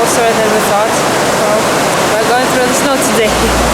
closer than we thought. Well, we're going through the snow today.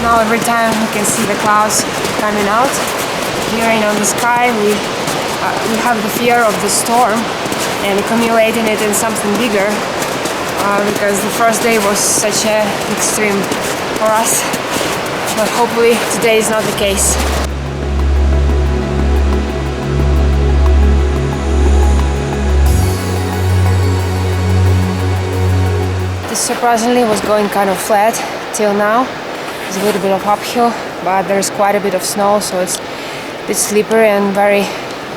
Now every time we can see the clouds coming out, appearing on the sky, we have the fear of the storm and accumulating it in something bigger, because the first day was such an extreme for us, but hopefully today is not the case. This surprisingly was going kind of flat till now. There's a little bit of uphill, but there's quite a bit of snow, so it's a bit slippery and very,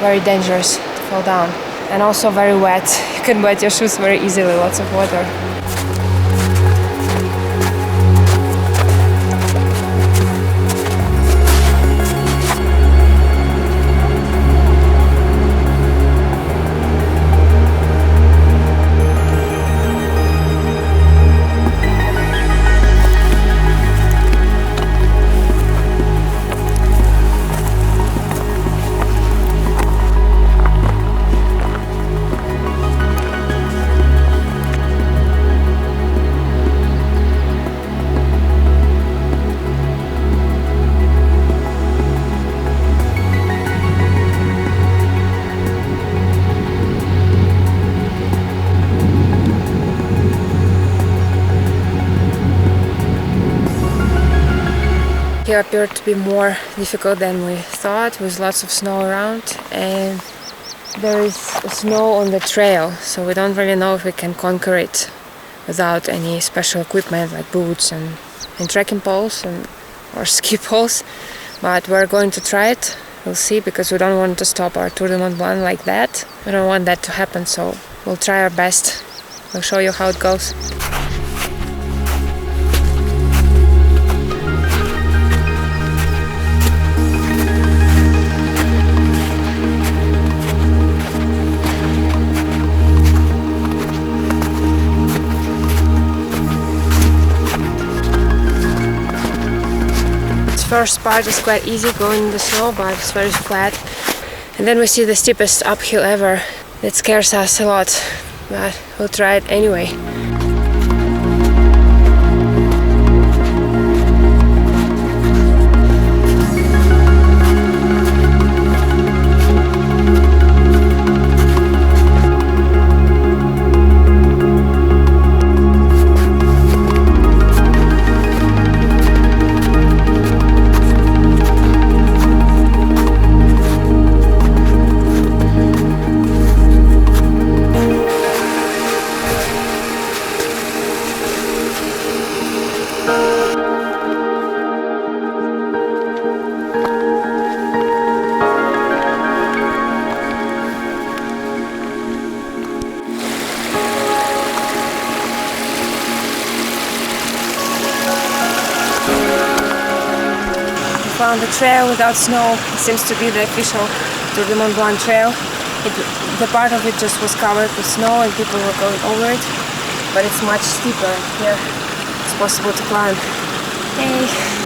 very dangerous to fall down. And also very wet. You can wet your shoes very easily, lots of water. It appeared to be more difficult than we thought, with lots of snow around, and there is snow on the trail, so we don't really know if we can conquer it without any special equipment like boots and trekking poles or ski poles, but we're going to try it. We'll see, because we don't want to stop our Tour du Mont Blanc like that. We don't want that to happen, so we'll try our best. We'll show you how it goes. First part is quite easy going in the snow, but it's very flat. And then we see the steepest uphill ever. It scares us a lot, but we'll try it anyway. Found the trail without snow. It seems to be the official Tour du Mont Blanc trail. The part of it just was covered with snow and people were going over it, but it's much steeper here. It's possible to climb. Hey!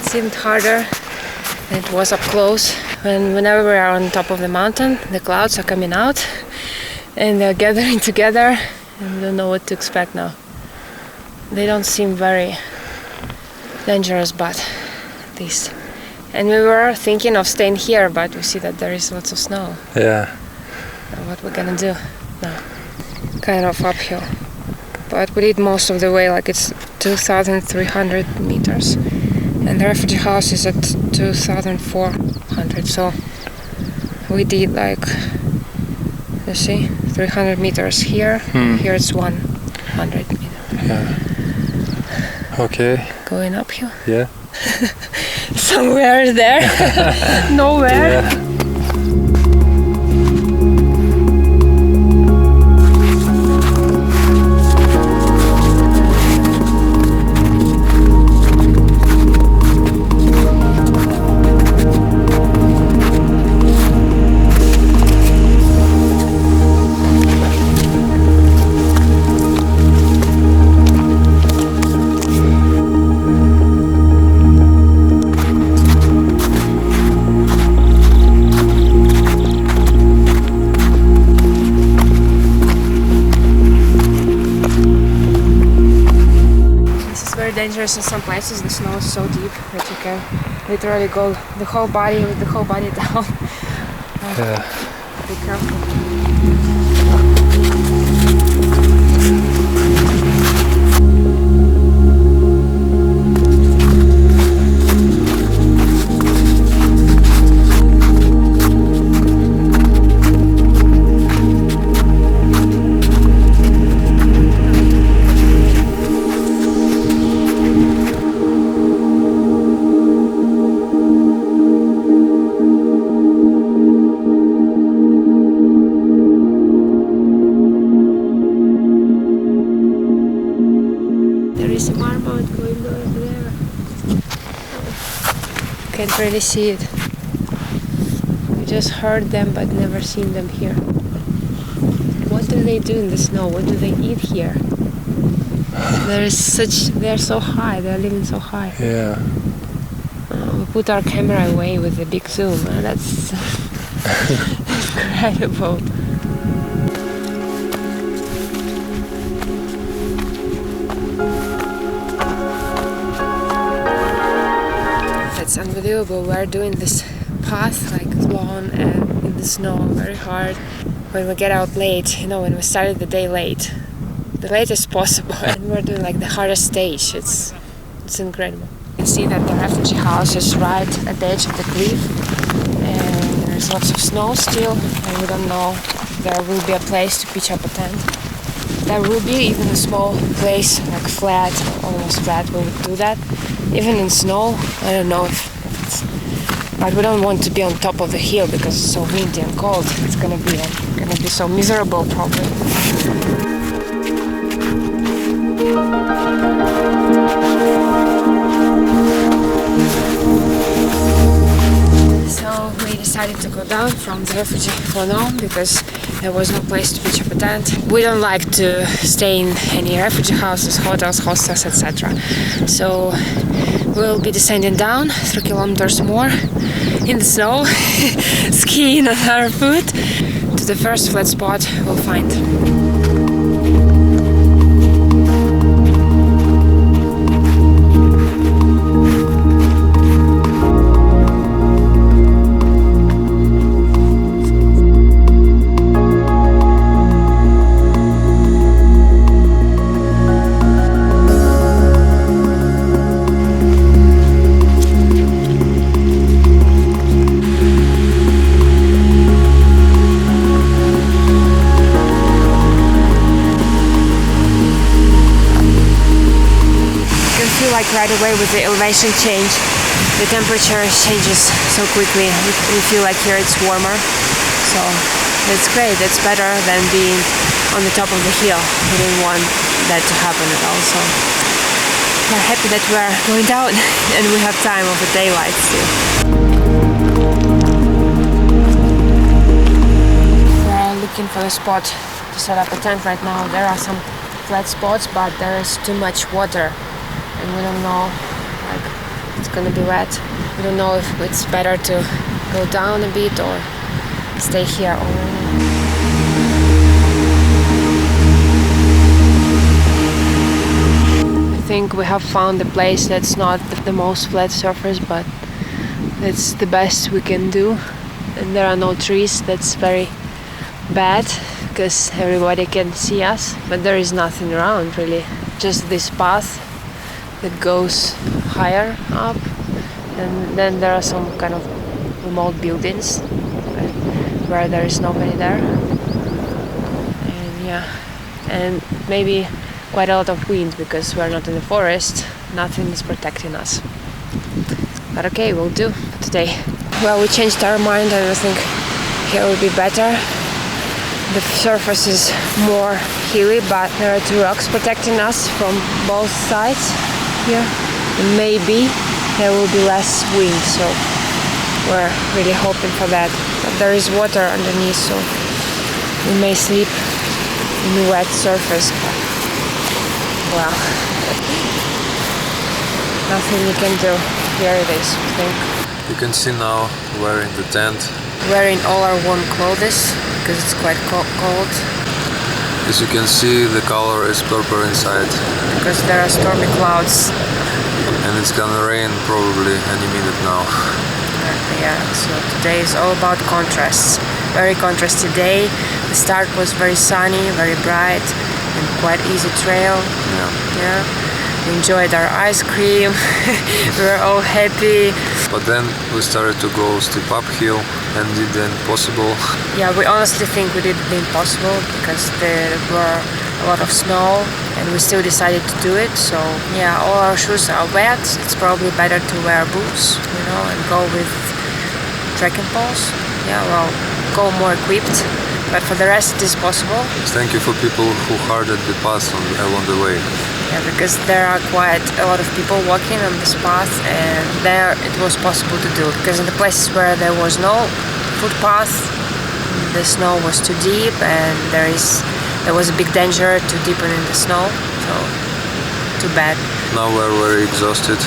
seemed harder than it was up close. Whenever we are on top of the mountain, the clouds are coming out and they're gathering together, and we don't know what to expect now. They don't seem very dangerous, but these. And we were thinking of staying here, but we see that there is lots of snow. Yeah. What we're gonna do now? Kind of uphill. But we did most of the way, like it's 2,300 meters. And the refugee house is at 2,400. So we did like, you see, 300 meters here. Here it's 100 meters. Yeah. Okay. Going uphill. Yeah. Somewhere there. Nowhere. Yeah. Dangerous in some places. The snow is so deep that you can literally go the whole body with the whole body down. Yeah. Be careful. Can't really see it. We just heard them but never seen them here. What do they do in the snow? What do they eat here? They're so high, they're living so high. Yeah. We put our camera away with a big zoom. That's incredible. It's unbelievable. We're doing this path like long and in the snow, very hard. When we get out late, when we started the day late, the latest possible, and we're doing like the hardest stage. It's incredible. You can see that the refugee house is right at the edge of the cliff, and there's lots of snow still, and we don't know if there will be a place to pitch up a tent. There will be even a small place, like flat, almost flat, we would do that. Even in snow, I don't know if it's... But we don't want to be on top of the hill because it's so windy and cold. It's gonna be so miserable probably. So we decided to go down from the Refuge Bonhomme because there was no place to pitch up a tent. We don't like to stay in any refugee houses, hotels, hostels, etc. So we'll be descending down 3 kilometers more in the snow, skiing on our foot to the first flat spot we'll find. Right away with the elevation change, the temperature changes so quickly. We feel like here it's warmer, so that's great. That's better than being on the top of the hill. We didn't want that to happen at all, so we're happy that we're going down and we have time of the daylight still. We're looking for a spot to set up a tent right now. There are some flat spots, but there is too much water. And we don't know it's gonna be wet. We don't know if it's better to go down a bit or stay here already. I think we have found a place that's not the most flat surface, but it's the best we can do. And there are no trees. That's very bad because everybody can see us, but there is nothing around really. Just this path that goes higher up, and then there are some kind of remote buildings where there is nobody there. And yeah, and maybe quite a lot of wind because we're not in the forest. Nothing is protecting us. But okay, we'll do for today. Well, we changed our mind and I think here will be better. The surface is more hilly, but there are two rocks protecting us from both sides here. And maybe there will be less wind, so we're really hoping for that. But there is water underneath, so we may sleep in the wet surface. But, well, nothing we can do. Here it is, I think. You can see now we're in the tent. Wearing all our warm clothes because it's quite cold. As you can see, the color is purple inside. Because there are stormy clouds. And it's gonna rain probably any minute now. Yeah, so today is all about contrasts. Very contrasty day. The start was very sunny, very bright, and quite easy trail. Yeah. We enjoyed our ice cream. We were all happy. But then we started to go steep uphill and did the impossible. Yeah, we honestly think we did the impossible because there were a lot of snow and we still decided to do it. So yeah, all our shoes are wet. It's probably better to wear boots, and go with trekking poles. Yeah, well, go more equipped. But for the rest, it is possible. Thank you for people who hardened the path along the way. Yeah, because there are quite a lot of people walking on this path, and there it was possible to do. Because in the places where there was no footpath, the snow was too deep, and there was a big danger to deepen in the snow. So too bad. Now we're very exhausted.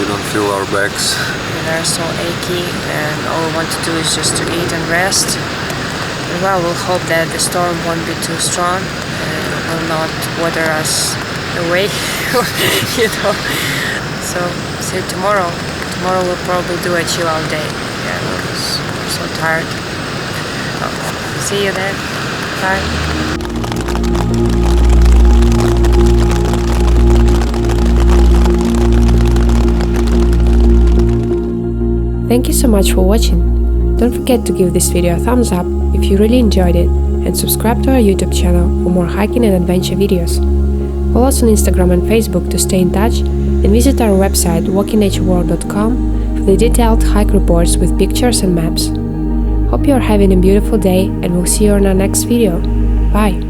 We don't feel our backs. They're so achy, and all we want to do is just to eat and rest. And well, we'll hope that the storm won't be too strong and will not water us away. So see you tomorrow. Tomorrow we'll probably do a chill out day. Yeah, because we're so tired. So, see you then. Bye. Thank you so much for watching. Don't forget to give this video a thumbs up if you really enjoyed it, and subscribe to our YouTube channel for more hiking and adventure videos. Follow us on Instagram and Facebook to stay in touch, and visit our website walkingatureworld.com for the detailed hike reports with pictures and maps. Hope you are having a beautiful day, and we'll see you on our next video. Bye!